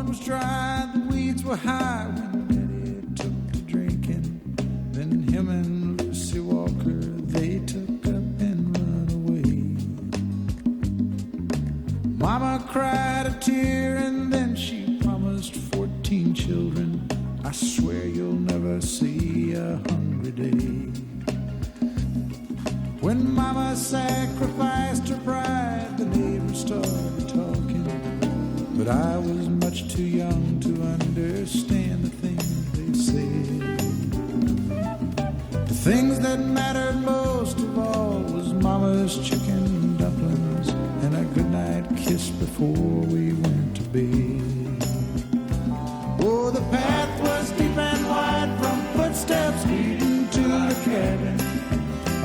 corn was dry, the weeds were high when Daddy took to drinking. Then him and Lucy Walker, they took up and run away. Mama cried a tear and then she promised 14 children. I swear you'll never see a hungry day. When Mama sacrificed her pride, the neighbors started talking, but I was much too young to understand the things they said. The things that mattered most of all was Mama's chicken dumplings and a goodnight kiss before we went to bed. Oh, the path was deep and wide from footsteps leading to the cabin.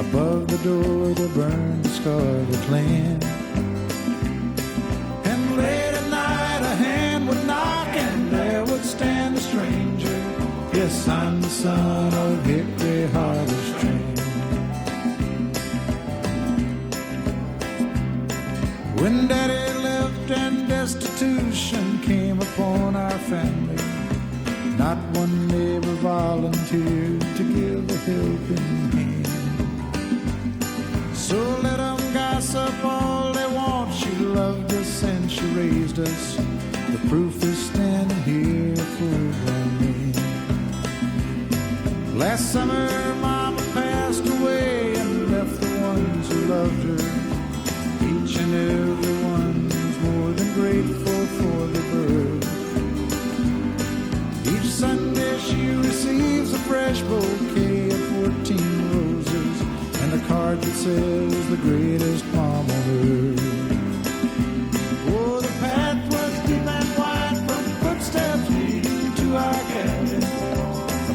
Above the door there burned the scarlet lamp. And late at night a hand would knock and there would stand a stranger. Yes, I'm the son of Hickory Harvest Train. When Daddy left and destitution came upon our family, not one neighbor volunteered to give a helping hand. So let them gossip all they want. She loved us and she raised us. The proof is standing here full grown men. Last summer Mama passed away and left the ones who loved her. Each and every one's more than grateful for the birth. Each Sunday she receives a fresh bouquet of 14 roses and a card that says the greatest mom on earth. Oh, the path was deep and wide from footsteps leading to our cabin.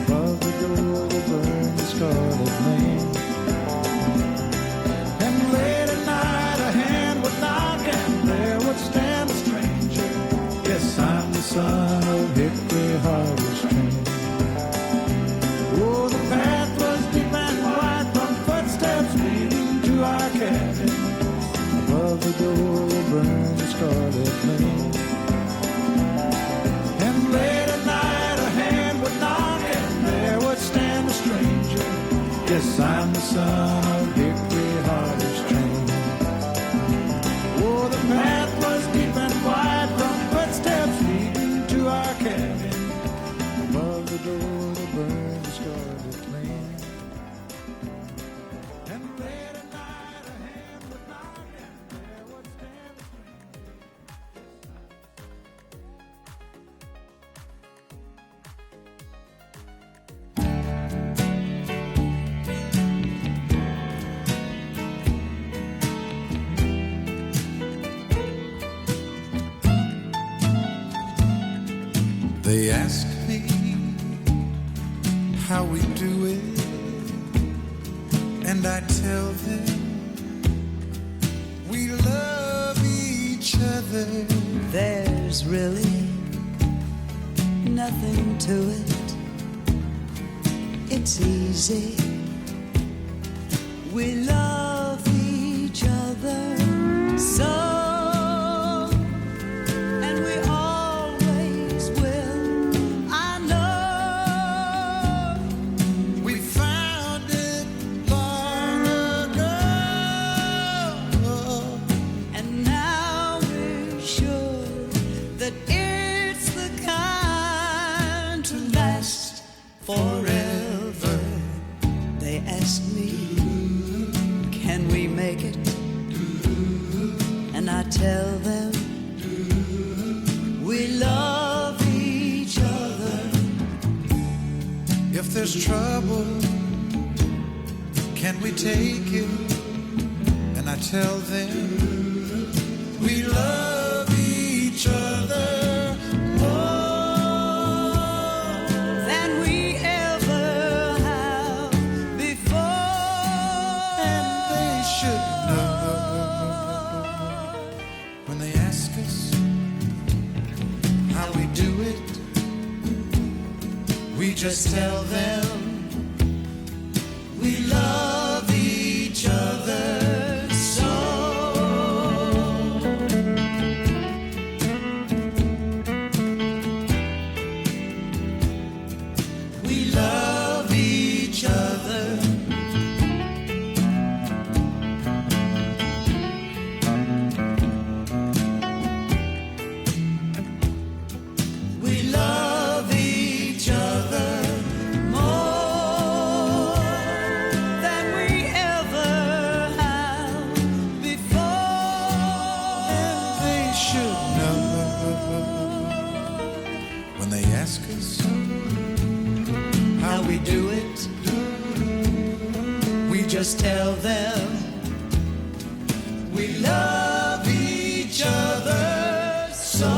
Above the door there burned the scarlet lamp. And late at night a hand would knock and there would stand a stranger. Yes, I'm the son of Hickory Harvest Train. Oh, the path was deep and wide from footsteps leading to our cabin. Above the door will burn the scarlet flame. And late at night a hand would knock and there would stand a stranger. Yes, I'm the son of Hickory Harvest Train. Oh, the path was deep and wide from footsteps leading to our cabin. Above the door will burn the scarlet flame. And late at night a hand would knock and there would stand a They ask me how we do it, and I tell them we love each other. There's really nothing to it. It's easy. We love each other so. Forever. They ask me, can we make it? And I tell them, we love each other. If there's trouble, can we take it? And I tell them, we love each other. Just tell them we love each other so. just tell them we love each other so.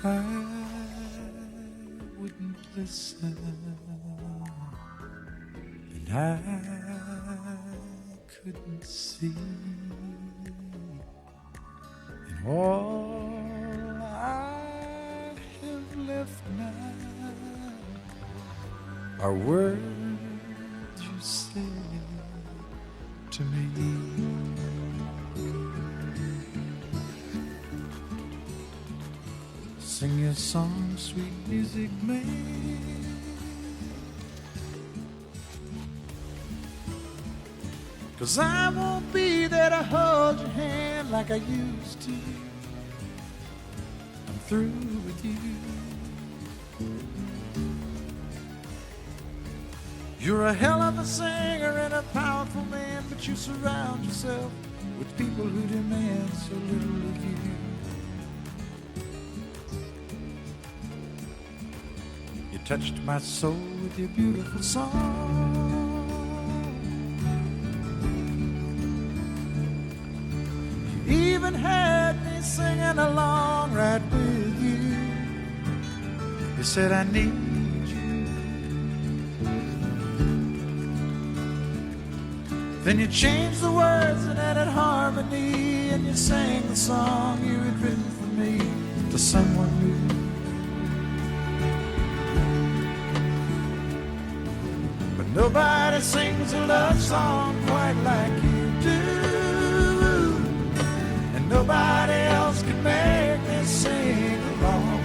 I wouldn't listen, and I couldn't see, and all I have left now are words you said to me. Sing your song, sweet music man. Cause I won't be there to hold your hand like I used to. I'm through with you. You're a hell of a singer and a powerful man, but you surround yourself with people who demand so little of you. You touched my soul with your beautiful song. You even had me singing along right with you. You said I need you. Then you changed the words and added harmony, and you sang the song you had written for me to someone new. Nobody sings a love song quite like you do, and nobody else can make me sing along,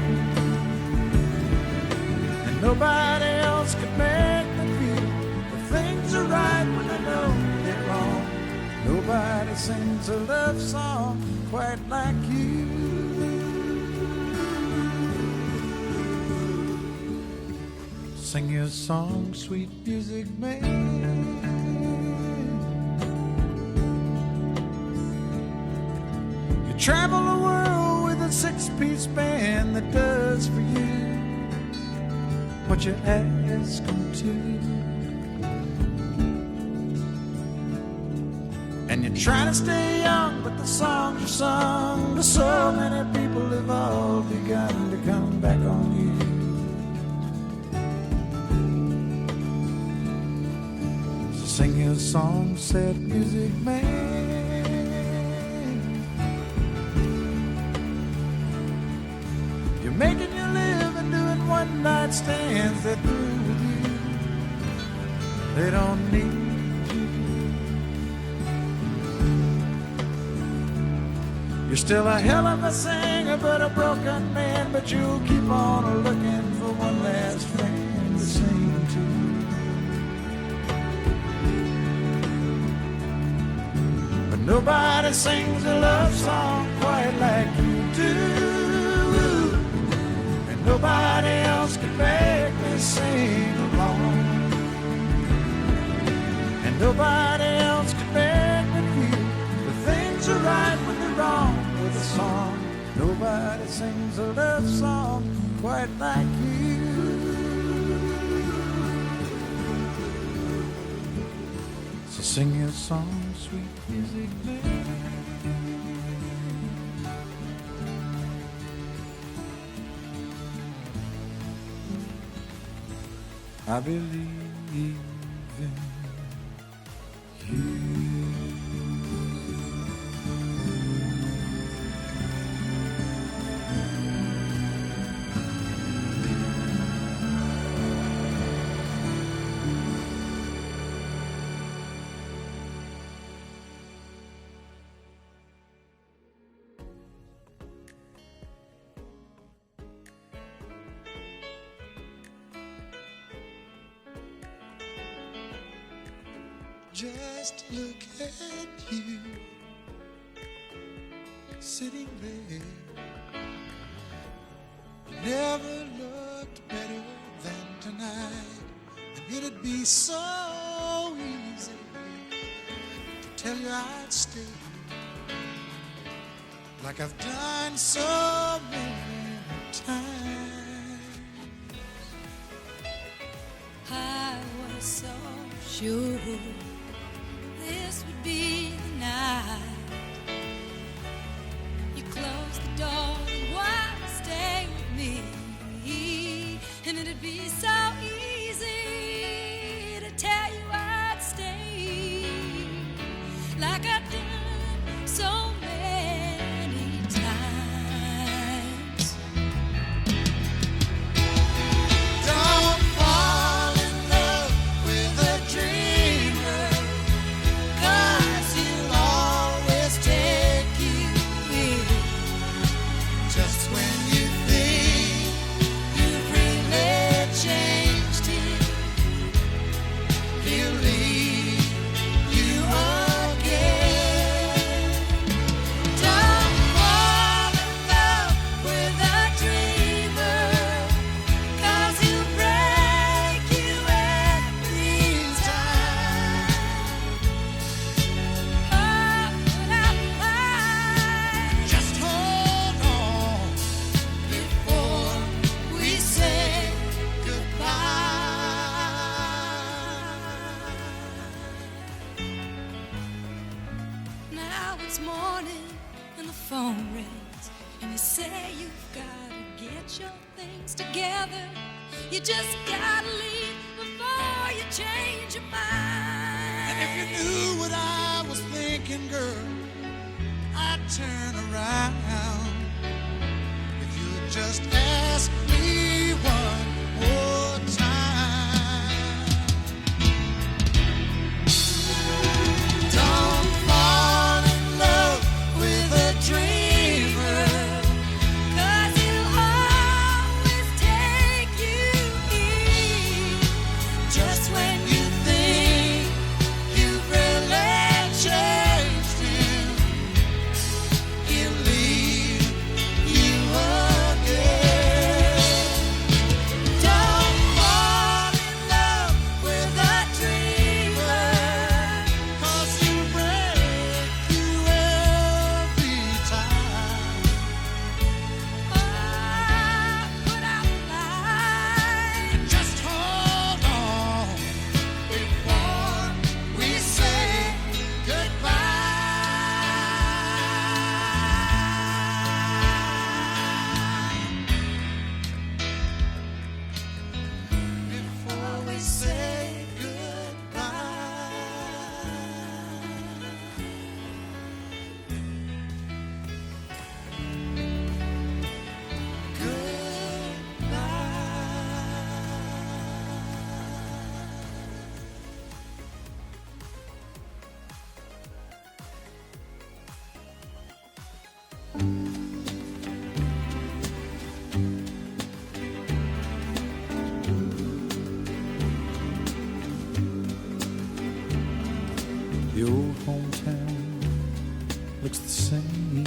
and nobody else can make me feel that things are right when I know they're wrong. Nobody sings a love song quite like you. Sing your song, sweet music man. You travel the world with a six-piece band that does for you what you ask them to. And you try to stay young, but the songs you sung to so many people have all begun to come back on you. Sing your song, sad music man. You're making your living doing one-night stands that through with you. They don't need you. You're still a hell of a singer, but a broken man. But you'll keep on looking for one last friend to sing to. Nobody sings a love song quite like you do, and nobody else can make me sing along, and nobody else can make me feel that things are right when they're wrong with a song. Nobody sings a love song quite like you. So sing your song, sweet music man. I believe in you. Just look at you, sitting there. You never looked better than tonight, and it'd be so easy to tell you I'd stay like I've done so many times. I was so sure this would be the night. You closed the door and wanted to stay with me, and it'd be so easy to tell you I'd stay like I've done so many times. Don't fall in love with a dreamer, 'cause he'll always take you in just when you think you've really changed him. He'll leave you again. Don't fall in love with a dreamer, 'cause he'll break you every time. But I might Just hold on before we say goodbye. Now it's morning and the phone rings, and you say you've gotta get your things together. You just gotta leave before you change your mind. And if you knew what I was thinking, girl, I'd turn around. If you would just ask me one more time. Don't fall in love with a dreamer, 'Cause he'll always take you in just when you think you've really changed him. He'll leave you again. Don't fall in love with a dreamer, 'cause he'll break you every time. Put out the light. Just hold on before we say goodbye. Before we say the old hometown looks the same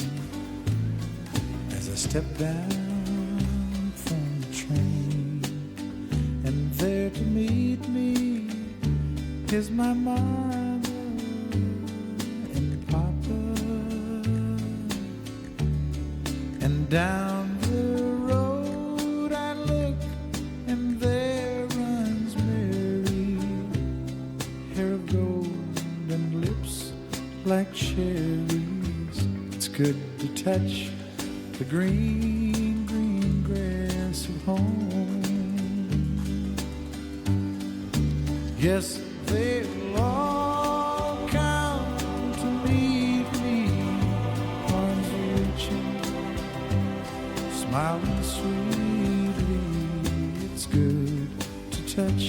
as I step down from the train, and there to meet me is my mother and papa, and down the road I look, and there runs Mary, hair of gold and lips like cherries. It's good to touch the green, green grass of home. Yes, they'll all come to meet me, arms reaching, smiling sweetly. It's good to touch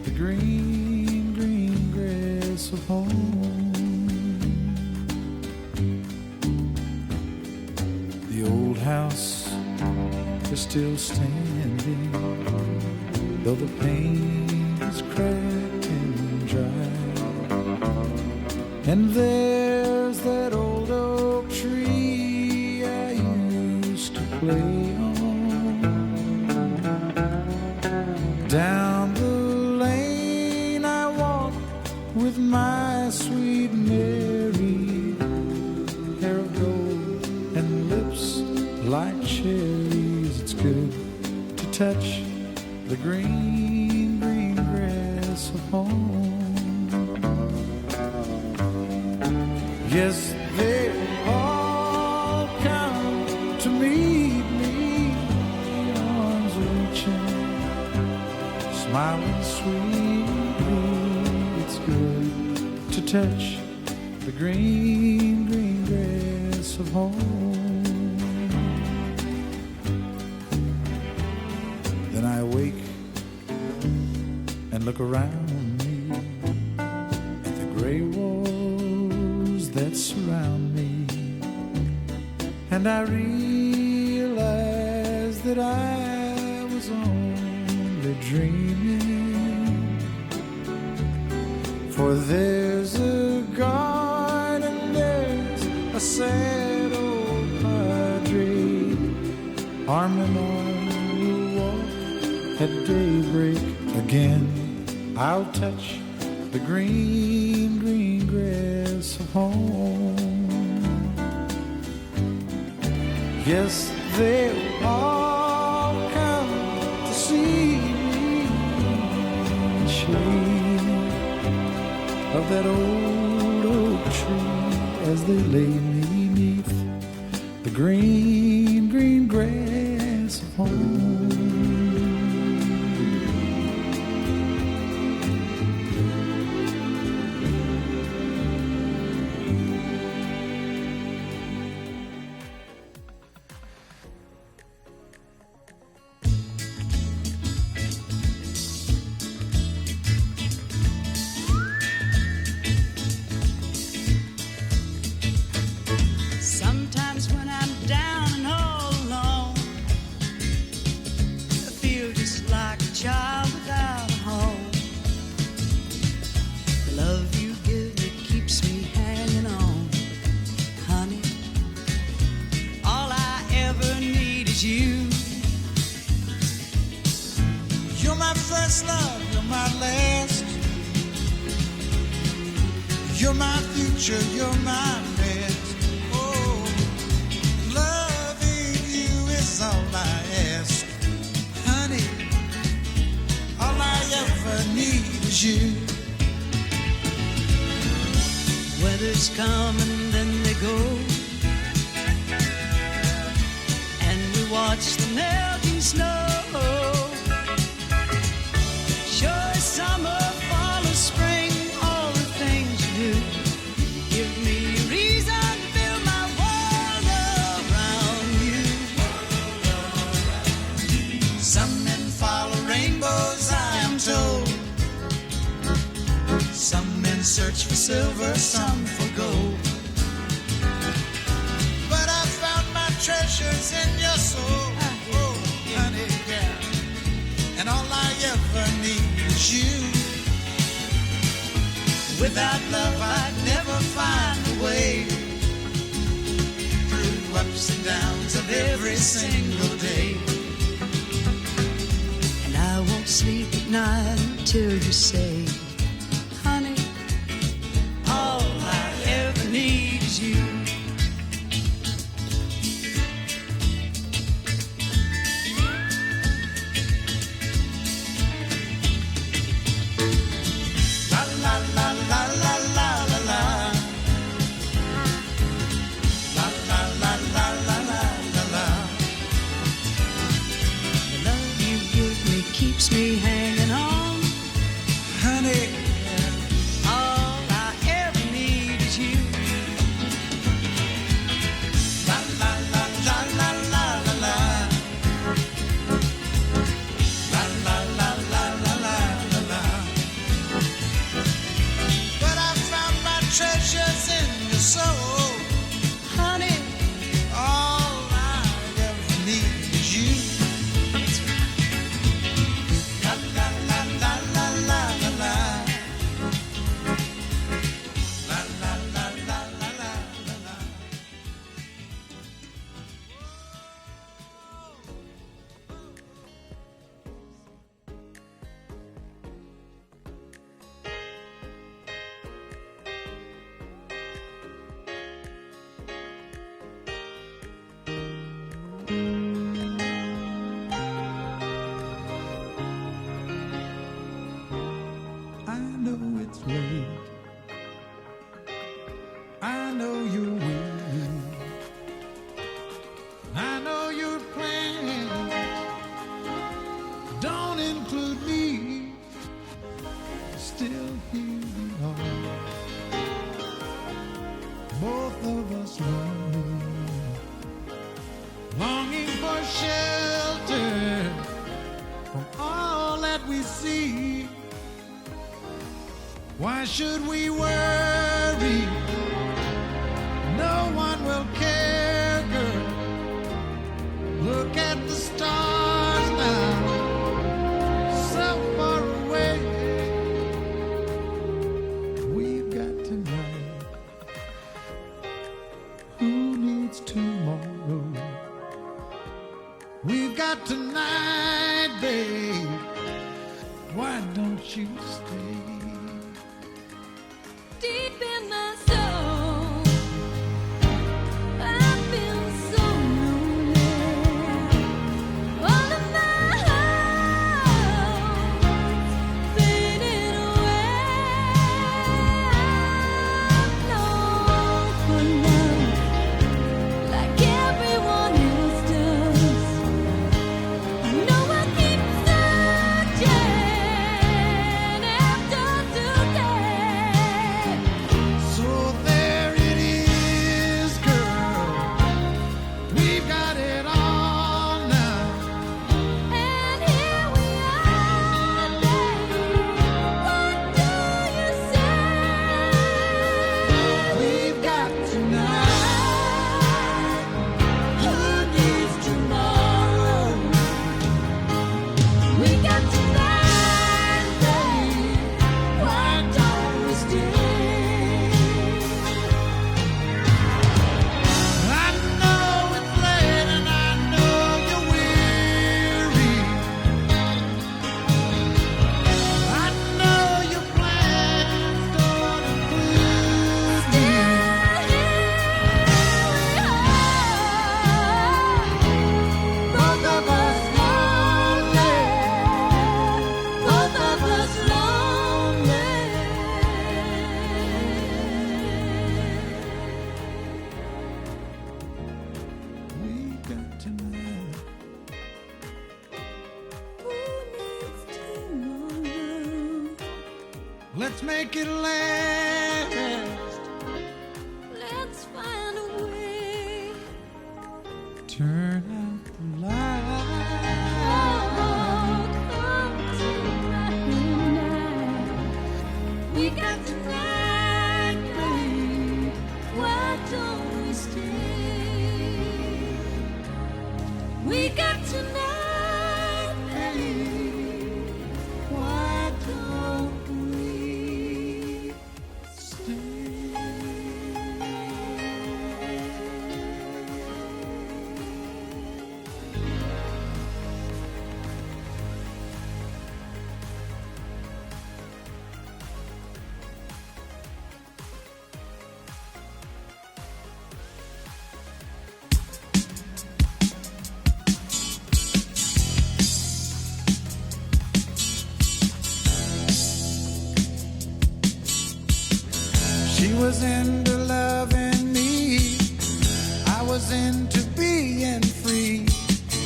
the green, green grass of home. The old house is still standing, though the paint is cracked and dry. And there's that old oak tree I used to play on. Down the lane my sweet Mary, hair of gold and lips like cherries. It's good to touch the green, green grass of home. Yes, they all come to meet me, arms reaching, smiling sweetly. It's good to touch the green, green grass of home. Then I wake and look around me at the gray walls that surround me, and I realize that I was only dreaming. For there's a garden, there's a sad old padre, arm in arm we'll walk at daybreak again. I'll touch the green, green grass of home. Yes, they'll all come to see me in the shade of that old oak tree as they lay me neath the green, green grass of home. Sometimes when I'm down and all alone, I feel just like a child without a home. The love you give me keeps me hanging on, honey. All I ever need is you. You're my first love, you're my last. You're my future, you're my best. Oh, loving you is all I ask. Honey, all I ever need is you. Weather's come and then they go, and we watch the melting snow. Sure, summer, fall, or spring, all the things you do give me a reason to build my world around you. Some men follow rainbows, I am told. Some men search for silver, some for gold. But I found my treasures in your soul. Oh, honey, yeah. And all I ever need is you. Without love, I'd never find a way through ups and downs of every single day. And I won't sleep at night until you say, honey, all I ever need is you. La la la la la la la la. La la la la la la la la. The love you give me keeps me hanging on. Honey, I know you're weary. I know your plans don't include me. Still here we are, both of us longing for shelter from all that we see. Why should we worry? No one will care, girl. Look at the stars now, so far away. We've got tonight. Who needs tomorrow? We've got tonight, babe. Why don't you stay? Deep in my soul, I feel so lonely. All of my hopes faded away. I'm lost for love, like everyone else does. I know I keep searching after today. So there it is, girl. We've got it all now. And here we are, babe. What do you say? We've got tonight. Who needs tomorrow? We got tonight, babe. Why don't we stay? I know it's late and I know you're weary. I know your plans don't include me. Both of us lonely. Both of us lonely. We've got tonight. Who needs tomorrow? Let's make it last. Let's find a way. Turn out the light. Oh, come tonight. We got tonight, babe. Why don't we stay? We got tonight, babe. Why don't we stay? She was into loving me. I was into being free.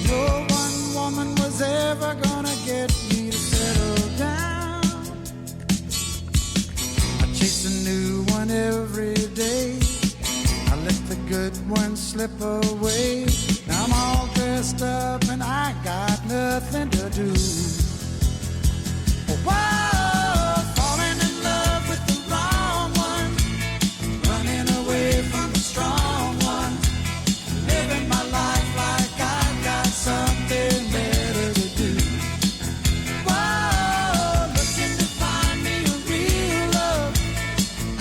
No one woman was ever gonna get me to settle down. I chase a new one every day. I let the good one slip away. Now I'm all dressed up and I got nothing to do. Whoa, falling in love with the wrong one, running away from the strong one, living my life like I've got something better to do. Whoa, looking to find me a real love,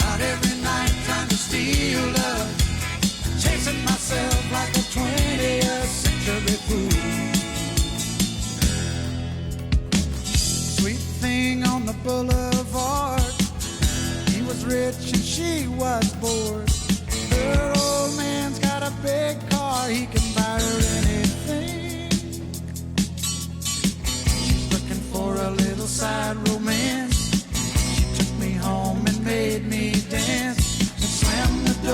out every night trying to steal love, chasing myself like a 20th century fool. Sweet thing on the boulevard, he was rich and she was bored. Her old man's got a big car, he can buy her anything. She's looking for a little side romance. She took me home and made me dance and slammed the door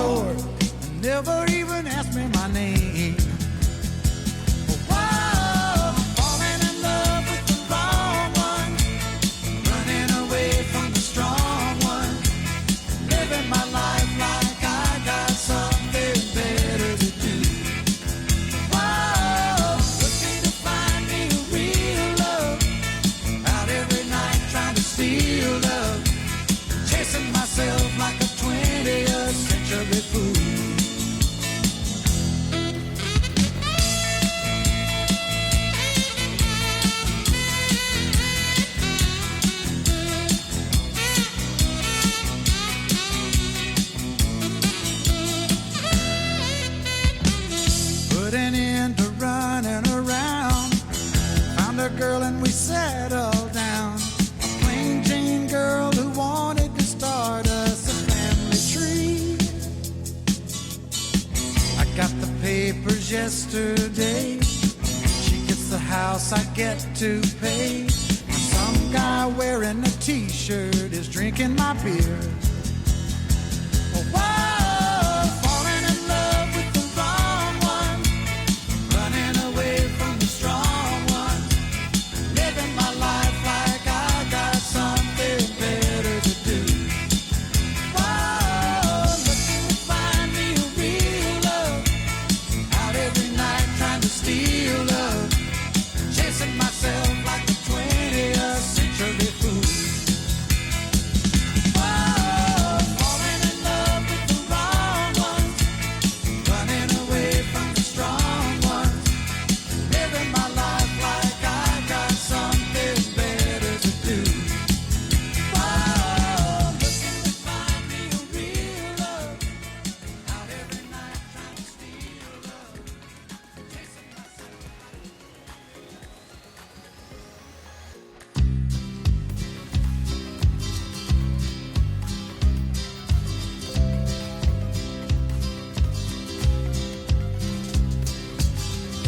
when we settled down. A plain Jane girl who wanted to start us a family tree. I got the papers yesterday. She gets the house, I get to pay. Some guy wearing a t-shirt is drinking my beer. Whoa, falling in love with the wrong one, running away from the strong one, living my life like I got something better to do. Whoa, looking to find me a real love, out every night trying to steal love, chasing myself like a 20th century fool.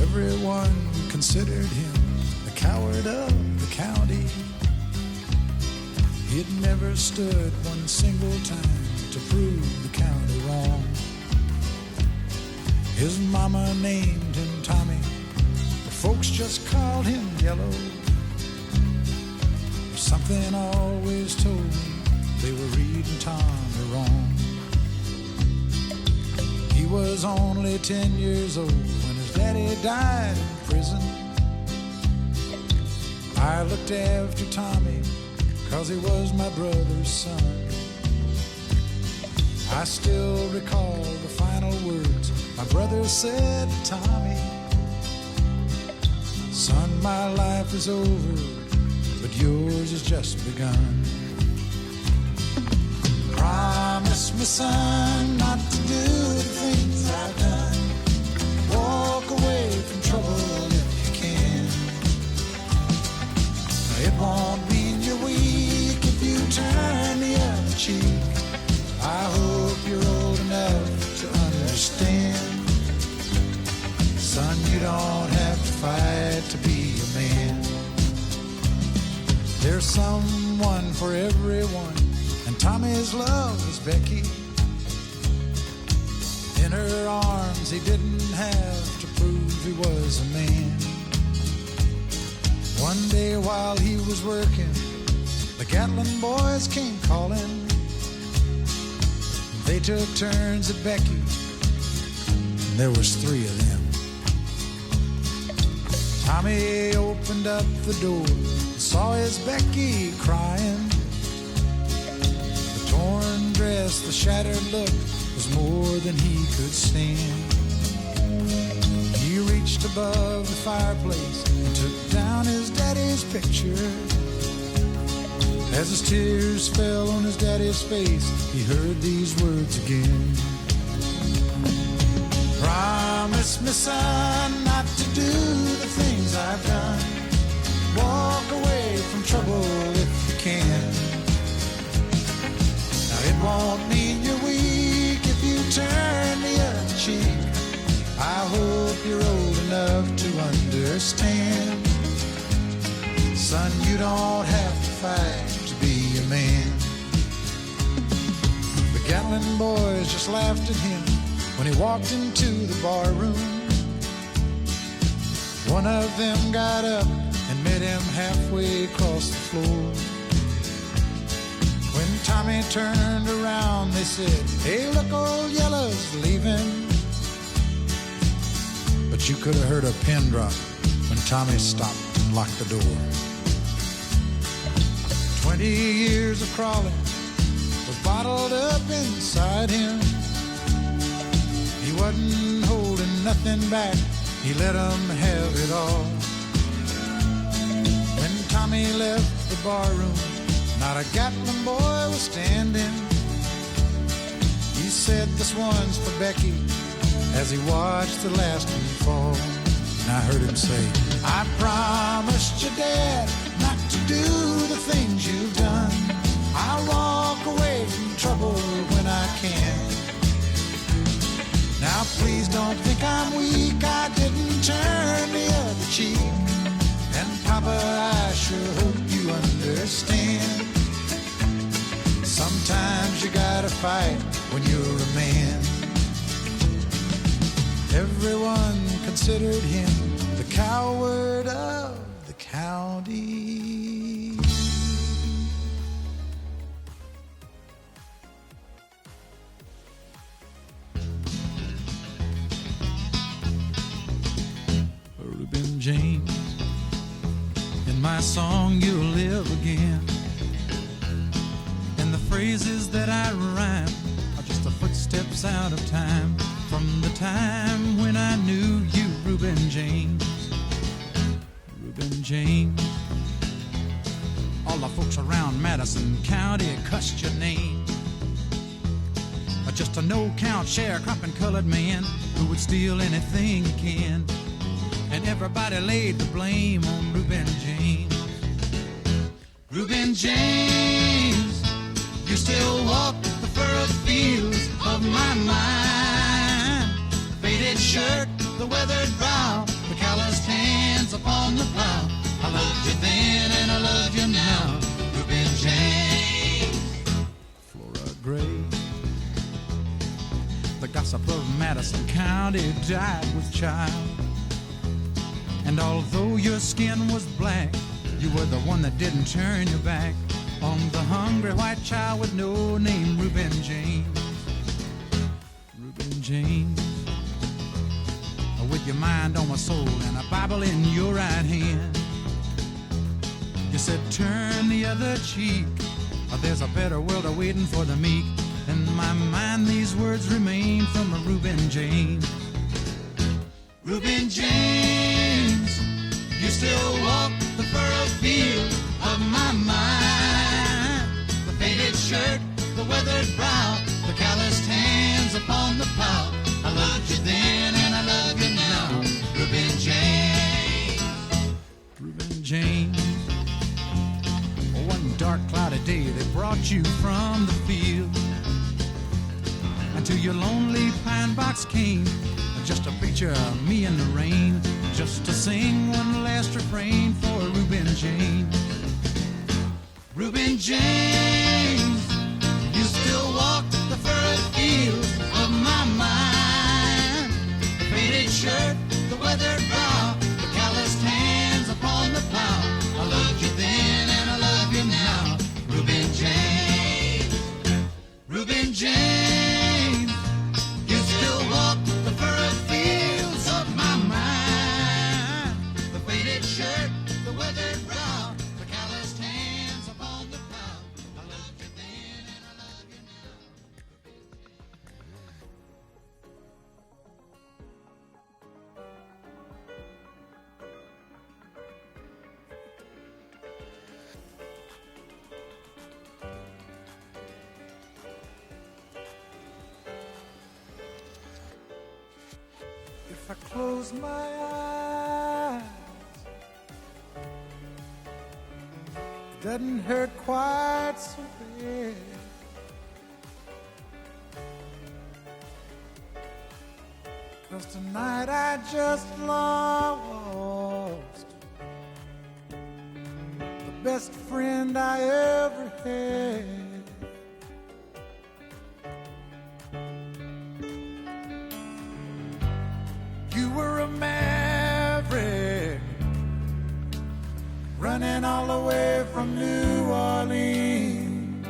Everyone considered him the coward of the county. He'd never stood one single time to prove the county wrong. His mama named him Tommy, but folks just called him Yellow. Something always told me they were reading Tommy wrong. He was only 10 years old when his daddy died in prison. I looked after Tommy 'cause he was my brother's son. I still recall the final words my brother said to Tommy. Son, my life is over, but yours has just begun. Promise me, son, not to do the things I've done. Walk away from trouble if you can. It won't mean you're weak if you turn the other cheek. I hope you're old enough to understand. Son, you don't have to fight to be a man. There's someone for everyone, and Tommy's love was Becky. In her arms he didn't have to prove he was a man. One day while he was working, the Gatlin boys came calling. They took turns at Becky, and there was 3 of them. Tommy opened up the door and saw his Becky crying. The torn dress, the shattered look was more than he could stand. He reached above the fireplace and took down his daddy's picture. As his tears fell on his daddy's face, he heard these words again. Promise me, son, not to do the things I've done. Walk away from trouble if you can. Now it won't mean you're weak if you turn the other cheek. I hope you're old enough to understand. Son, you don't have to fight to be a man. The Gatlin boys just laughed at him when he walked into the bar room. One of them got up and met him halfway across the floor. When Tommy turned around, they said, "Hey, look, old Yellow's leaving." But you could have heard a pin drop when Tommy stopped and locked the door. 20 years of crawling was bottled up inside him. He wasn't holding nothing back, he let 'em have it all. When Tommy left the barroom, not a Gatlin boy was standing. He said, "This one's for Becky," as he watched the last one fall. And I heard him say, I promised your dad not to do the things you've done. I'll walk away from trouble when I can. Now please don't think I'm weak, I didn't turn the other cheek. And Papa, I sure hope you understand. Sometimes you gotta fight when you're a man. Everyone considered him the coward of the county. Reuben James, in my song you'll live again. And the phrases that I rhyme are just the footsteps out of time, from the time when I knew you, Reuben James. Reuben James. All the folks around Madison County cussed your name. Just a no-count sharecropping colored man who would steal anything he can. And everybody laid the blame on Reuben James. Reuben James, you still walk the furrowed fields of my mind. Faded shirt, the weathered brow, the calloused hands upon the plow. I loved you then and I love you now, Reuben James. Flora Gray, the gossip of Madison County, died with child. And although your skin was black, you were the one that didn't turn your back on the hungry white child with no name, Reuben James. Reuben James, with your mind on my soul and a Bible in your right hand, you said turn the other cheek, or there's a better world awaiting for the meek. In my mind these words remain from a Reuben James. Reuben James, you still walk the furrowed field of my mind. The faded shirt, the weathered brow, the calloused hands upon the plow. I loved you then and I love you now, Reuben James. Reuben James. One dark cloudy day they brought you from the field, and to your lonely pine box came just a picture of me in the rain, just to sing one last refrain for Reuben James. Reuben James, you still walk the furrowed fields of my mind. The faded shirt, the weathered brow, the calloused hands upon the plow. I loved you then and I love you now, Reuben James. Reuben James, you still walk the furrowed fields of my mind. The faded shirt, the weathered brow, the calloused hands upon the plow. I loved you then and I love you now. If I close my eyes, it doesn't hurt quite so bad. 'Cause tonight I just lost the best friend I ever had. You were a maverick, running all the way from New Orleans.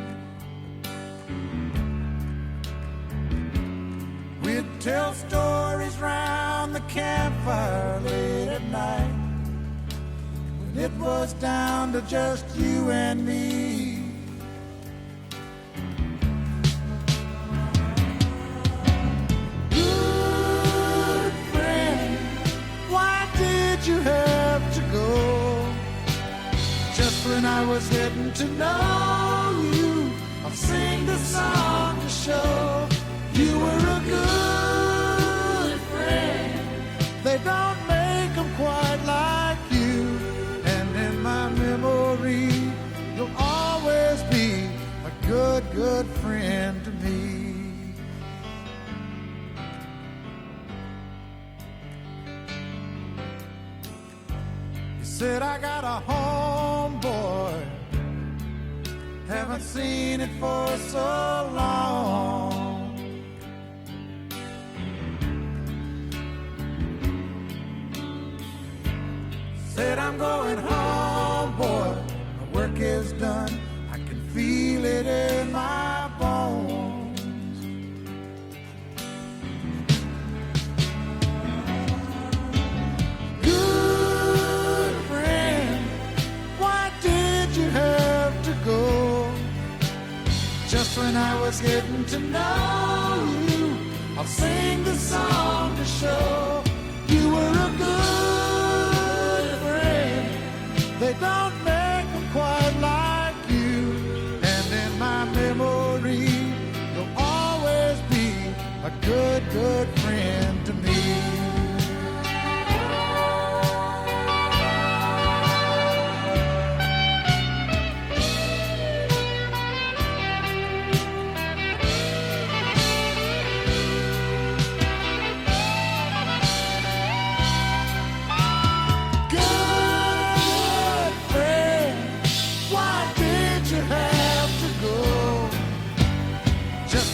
We'd tell stories round the campfire late at night, when it was down to just you and me. You have to go just when I was getting to know you. I'll sing this song to show you were a good friend. They don't make them good friend to me. He said, I got a homeboy, haven't seen it for so long. Said, I'm going home, boy, my work is done, I can feel it in my bones. Good friend, why did you have to go? Just when I was getting to know you, I'll sing the song to show you were a good friend. They don't make them quite like you. And in my memory, you'll always be a good, good friend to me.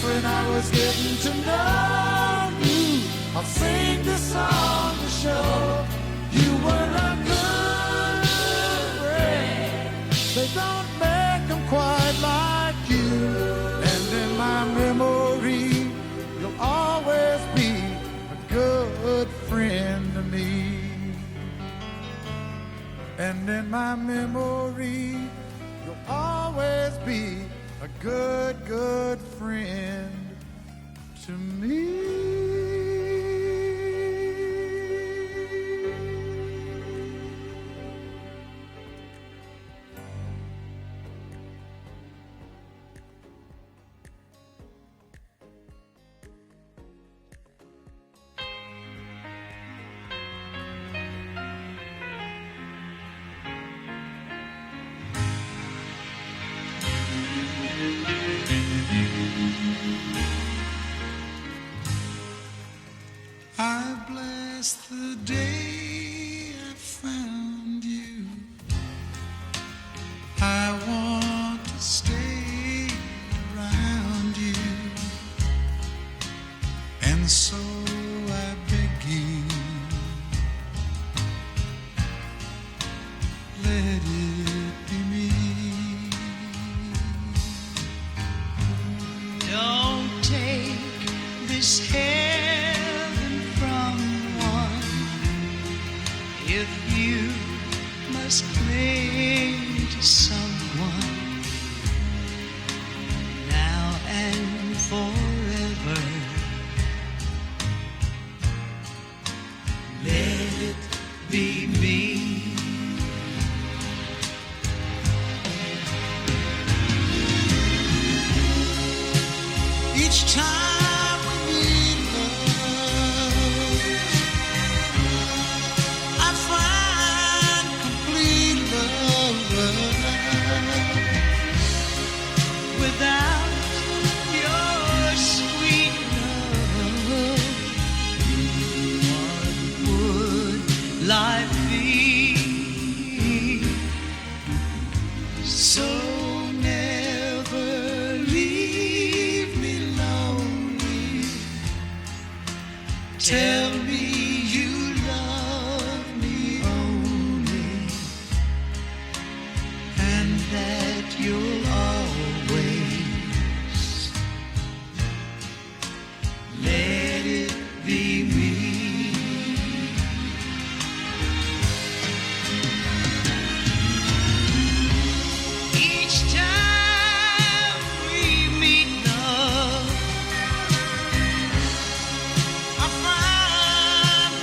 When I was getting to know you, I'll sing this song to show you were a good friend. They don't make them quite like you. And in my memory, you'll always be a good friend to me. And in my memory, you'll always be a good, good friend to me. I bless the day I found you. I want to stay around you, and so I beg you, let it be me. Don't take this heaven from one if you must cling to someone now and forever. Let it be me. Each time we meet, love, I find complete love. Without your sweet love, what would life be? So never leave me lonely. Tell me you love me only, and that you'll always let it be me. Each time we meet, love, I find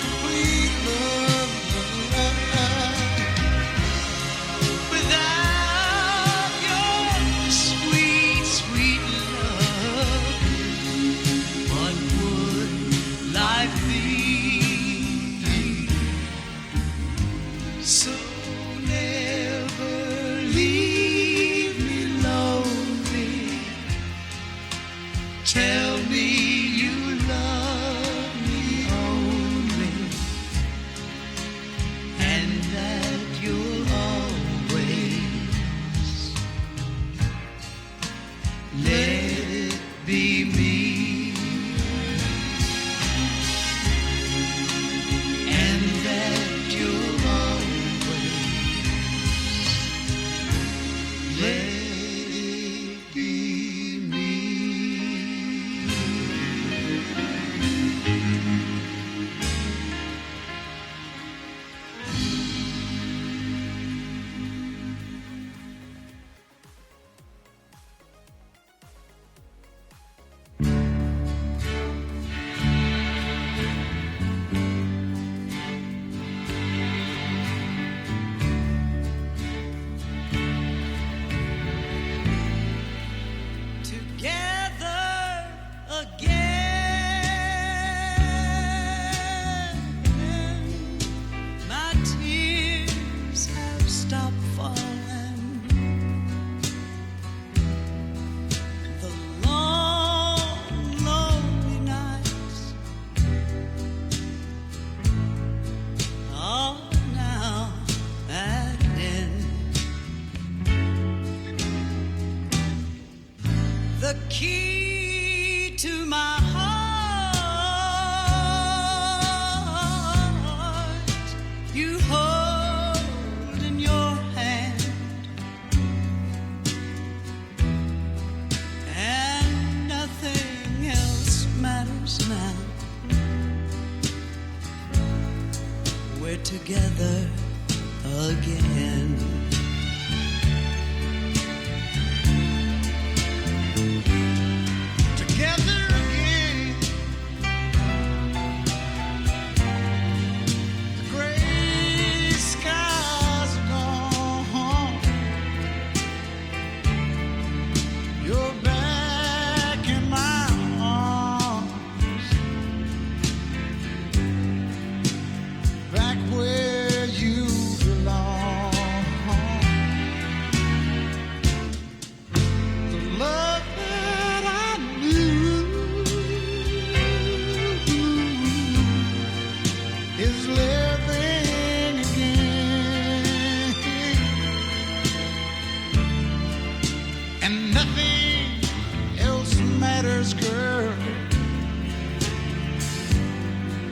arms now. We're together again. Together again. The gray skies are gone. You're back in my arms, back where you belong. The love that I knew is living again, and nothing else matters, girl.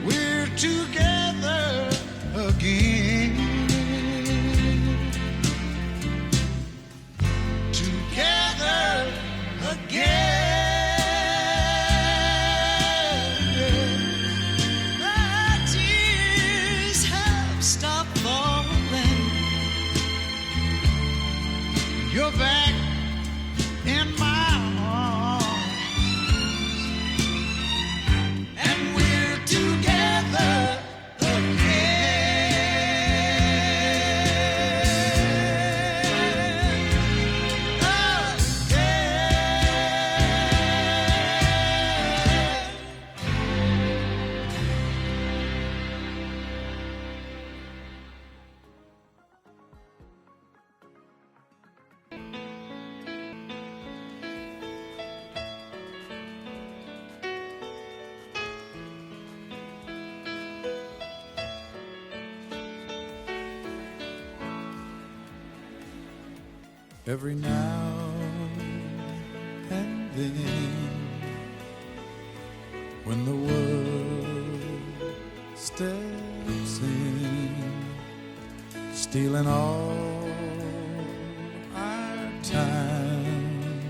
We're together again. Together again. My tears have stopped falling. You're back in my arms, and we're together Every now and then, when the world steps in, stealing all our time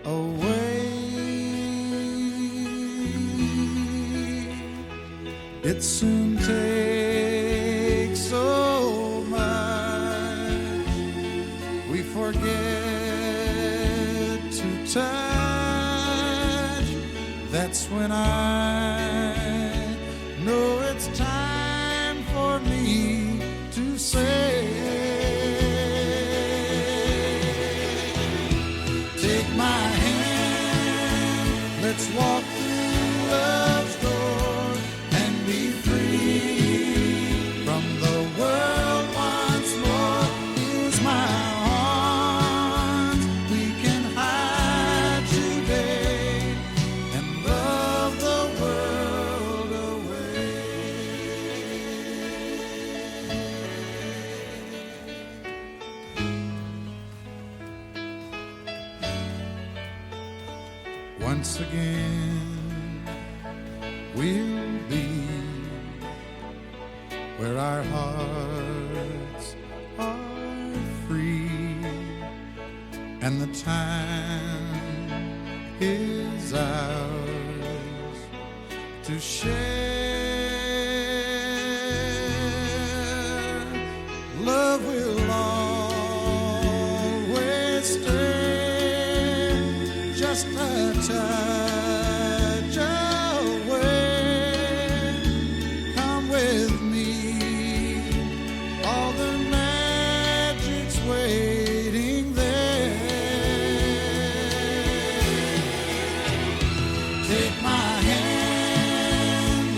away, it soon takes so much we forget to touch. That's when I know it's time for me to say, take my hand, let's walk through love's door and be free from the world once more. Here's my arms, we can hide today and love the world away. Once again, we'll be where our hearts are free, and the time is ours to share. Love will always stay just a touch away. Come with me, all the magic's waiting there. Take my hand,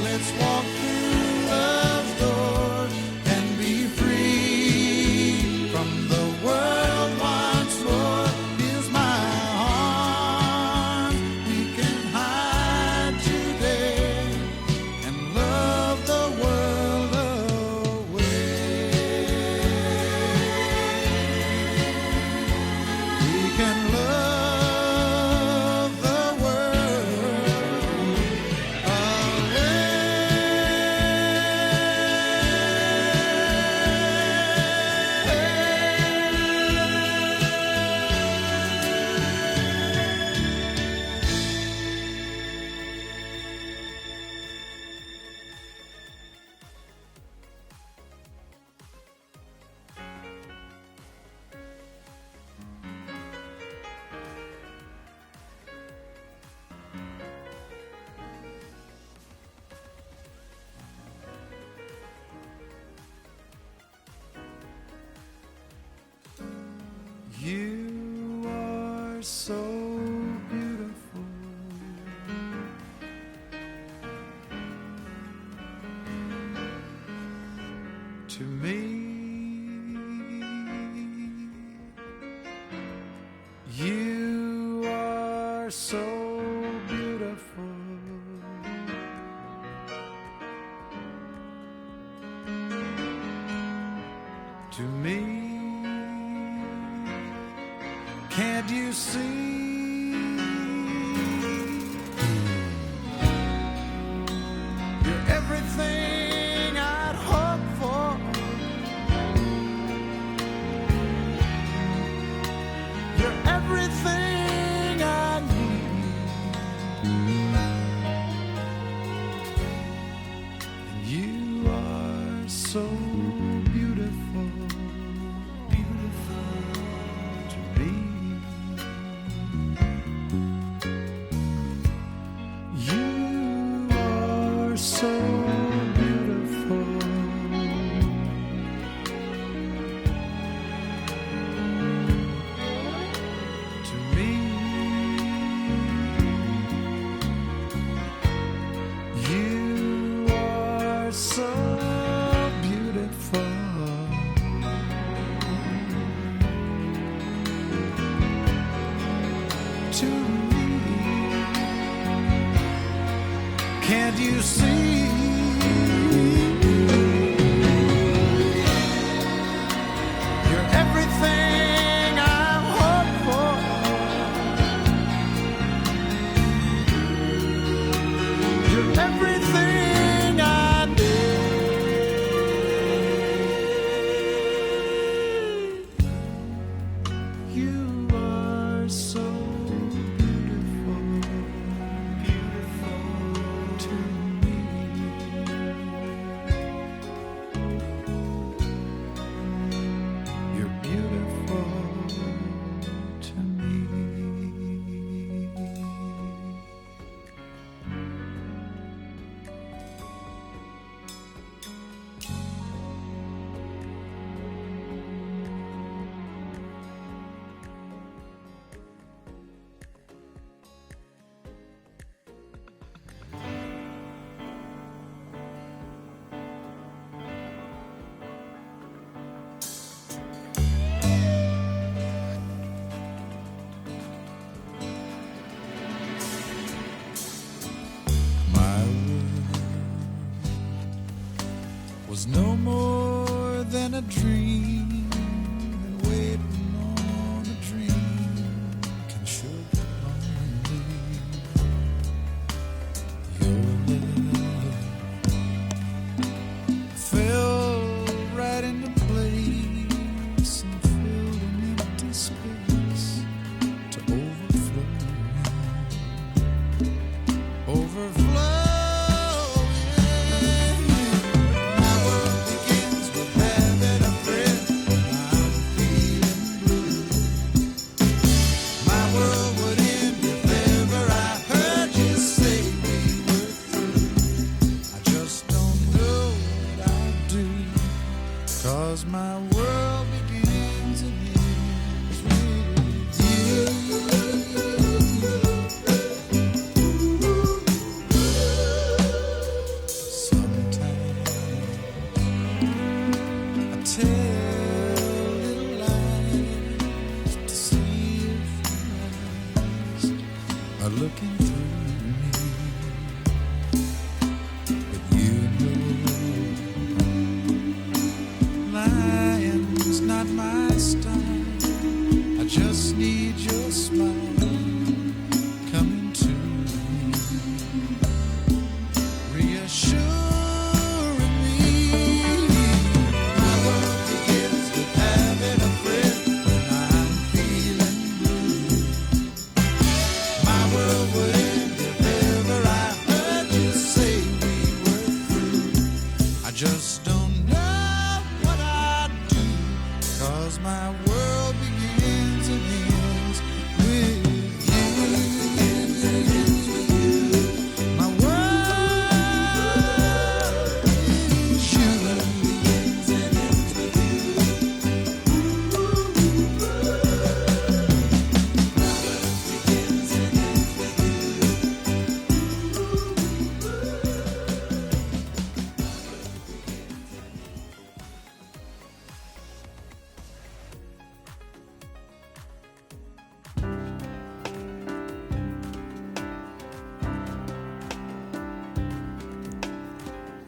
to me. You are so beautiful. To me, can't you see? You're everything I'd hope for. You're everything I need. And you are so beautiful, beautiful to me. You are so beautiful. To me, you are so beautiful. To me, can't you see? You're everything I hope for. You're everything I need. You are so beautiful, beautiful to me. You're beautiful to me. My world was no more than a dream, and waiting on a dream can sure be lonely. Your love fell right into place and filled an empty space to overflowing. My world begins with having a friend. I'm feeling blue. My world would end if ever I heard you say we were through. I just don't know what I'll do, 'cause my world begins and ends with you.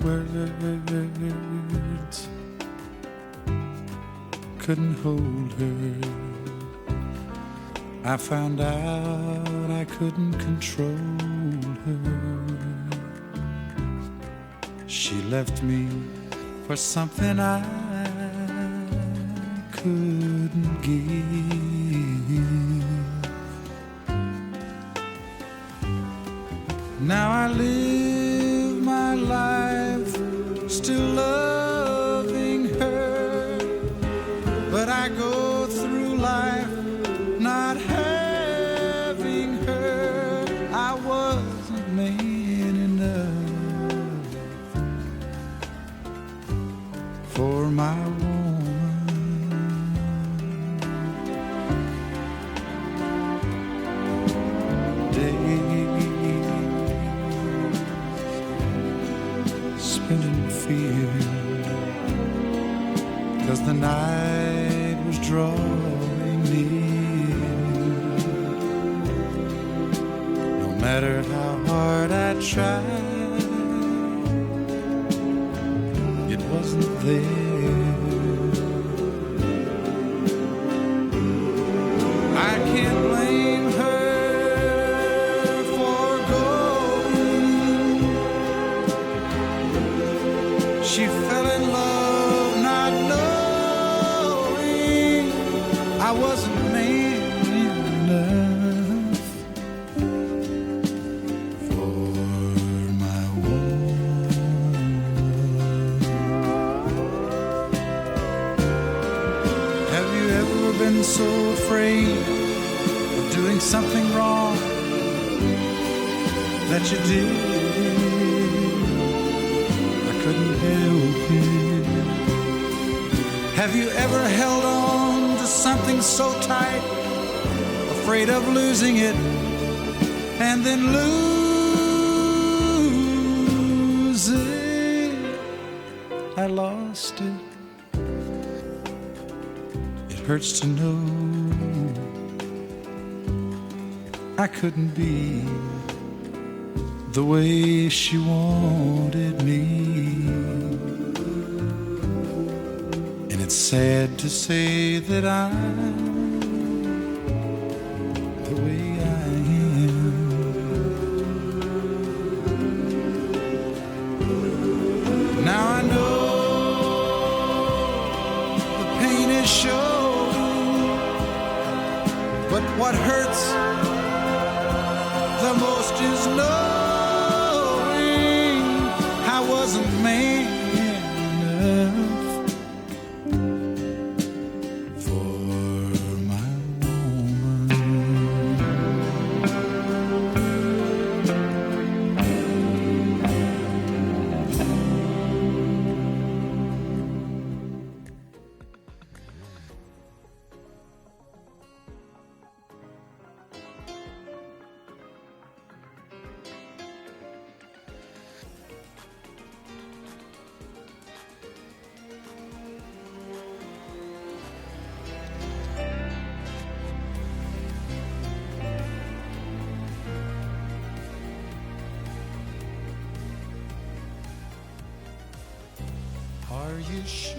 Words couldn't hold her. I found out I couldn't control her. She left me for something I couldn't give. Now I live my life still loving her, but I go through life not having her. I wasn't man enough for my because the night was drawing near. No matter how hard I tried, it wasn't there. I can't blame her for going. She fell in love not knowing I wasn't man enough for my woman. Have you ever been so afraid of doing something wrong that you did? Couldn't help it. Have you ever held on to something so tight, afraid of losing it, and then lose it? I lost it. It hurts to know I couldn't be the way she wanted me. And it's sad to say that I'm the way I am. Now I know the pain is showing, but what hurts the most is knowing I wasn't man enough for my Are you sure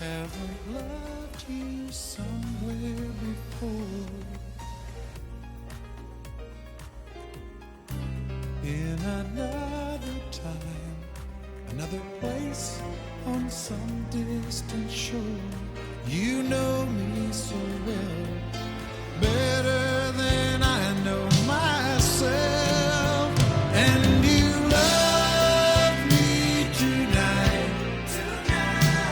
I haven't loved you somewhere before? In another time, another place, on some distant shore. You know me so well, better than I know myself, and you love me tonight,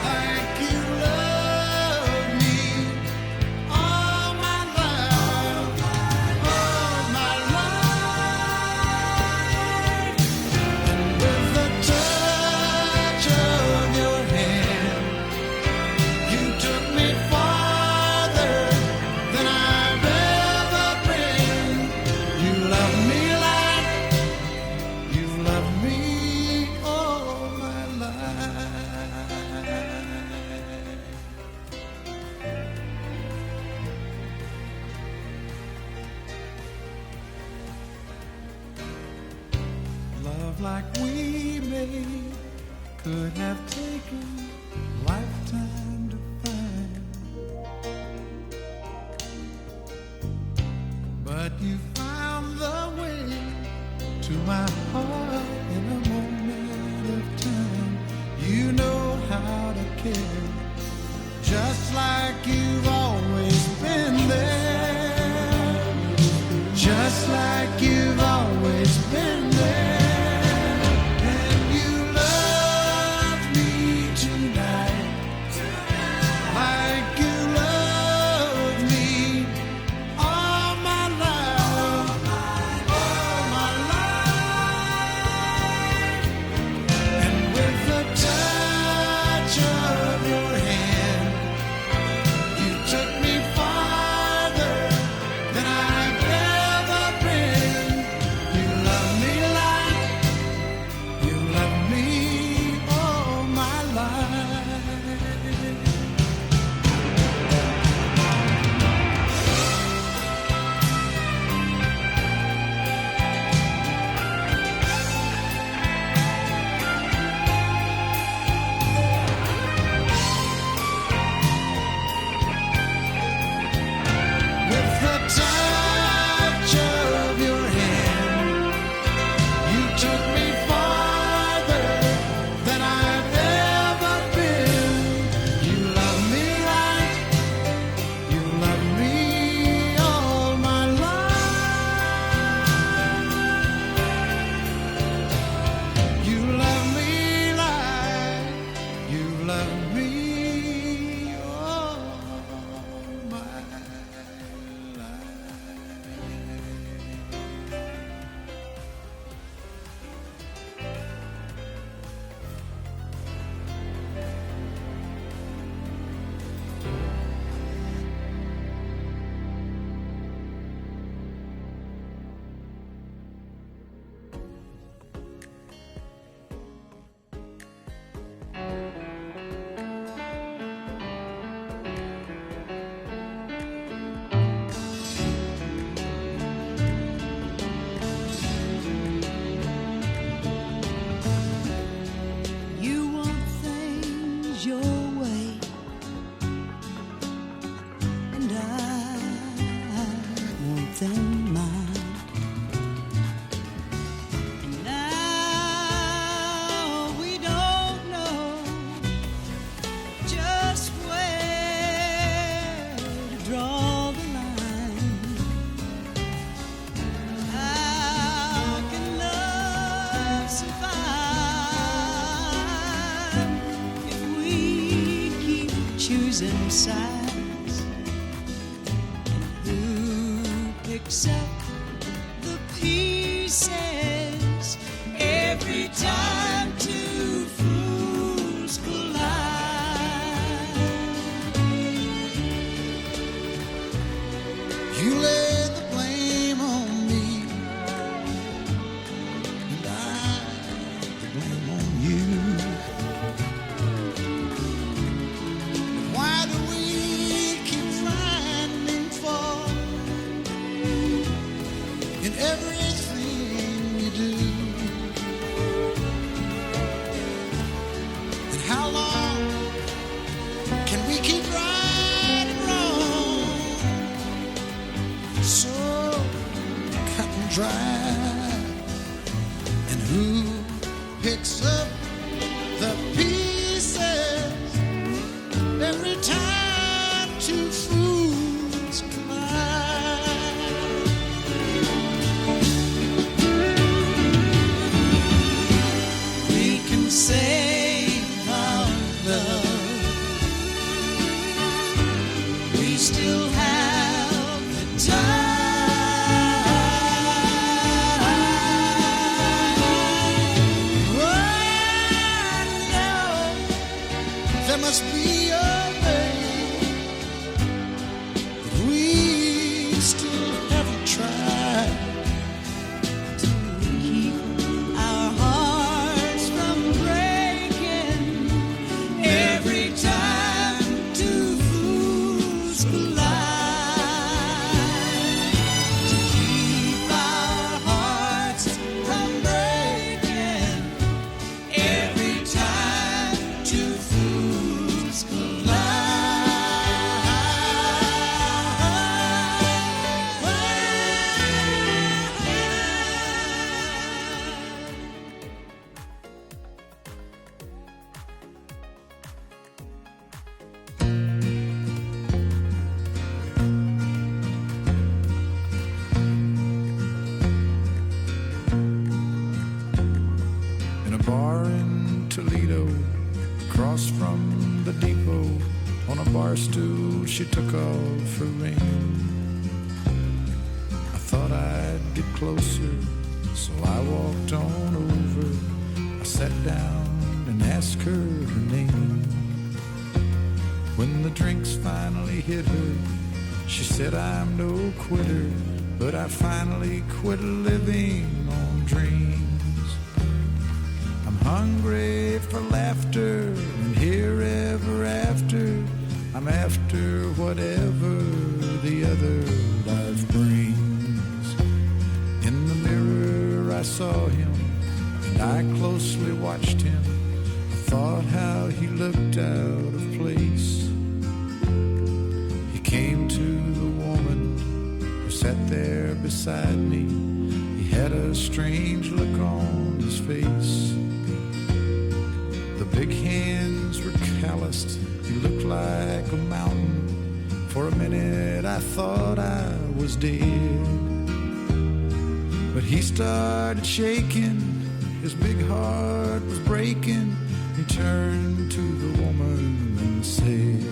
like you love me all my life, all my life. And with the touch of your hand, you took me farther than I've ever been. You love me like you love me all my life. Love like we say could have taken a lifetime to find. But you found the way to my heart in a moment of time. You know how to care, just like you've always been there, just like you've always been there. And you love me tonight, like you love me all my life, all my life. And with the touch of your hand, you took me farther than I've ever been. You love me like you love me all my life. With the touch of your hand, you took me farther than I've ever been. You love me like you love me all my life. You love me like you love me all my life. You want things your way, and I want them mine. And now we don't know just where to draw the line. How can love survive if we keep choosing sides? And who picks up the pieces every time two fools collide? You laid the blame on me, and I laid the blame on you. Why do we keep finding fault in everything we do? And how long can we keep right and wrong so cut and dry? And who picks up the pieces every time two fools collide? We can save our love. We still have the time. Oh, I know Across from the depot, on a bar stool, she took off her ring. I thought I'd get closer, so I walked on over. I sat down and asked her name. When the drinks finally hit her, she said, I'm no quitter, but I finally quit living on dreams. I'm hungry for laughter, and here ever after, I'm after whatever the other life brings. In the mirror I saw him, and I closely watched him. I thought how he looked out of place. He came to the woman who sat there beside me. He had a strange look on his face. The big hands were calloused. He looked like a mountain. For a minute I thought I was dead. But he started shaking. His big heart was breaking. He turned to the woman and said,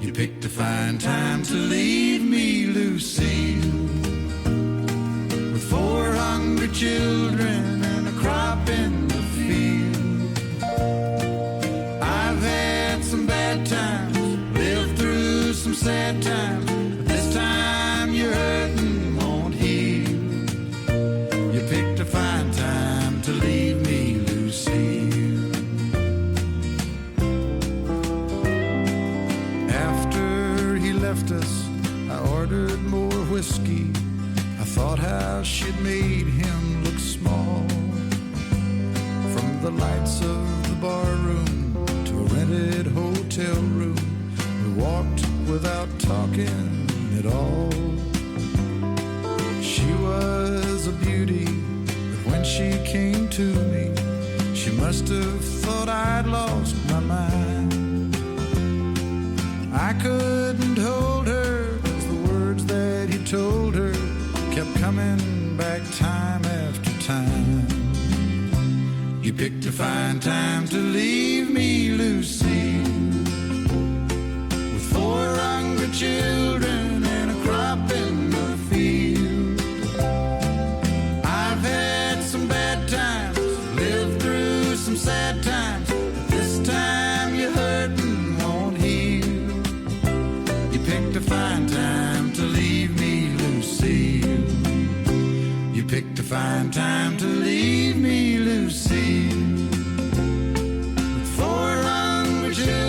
You picked a fine time to leave me, Lucille, with 4 hungry children and a crop in the field. I've had some bad times, lived through some sad times, but this time you're hurting won't heal. You picked a fine time to leave me, Lucille. After he left us, I ordered more whiskey. I thought how she'd made him look small. From the lights of the bar room to a rented hotel room, we walked without talking at all. She was a beauty, but when she came to me, she must have thought I'd lost my mind. I couldn't hold her, 'cause the words that he told her kept coming back time after time. You picked a fine time to leave me, Lucille, with 4 hungry children and a crop in the field. I've had some bad times, lived through some sad times, but this time you're hurting won't heal. You picked a fine time to leave me, Lucille. You picked a fine time to leave me, Lucille, with 4 hungry children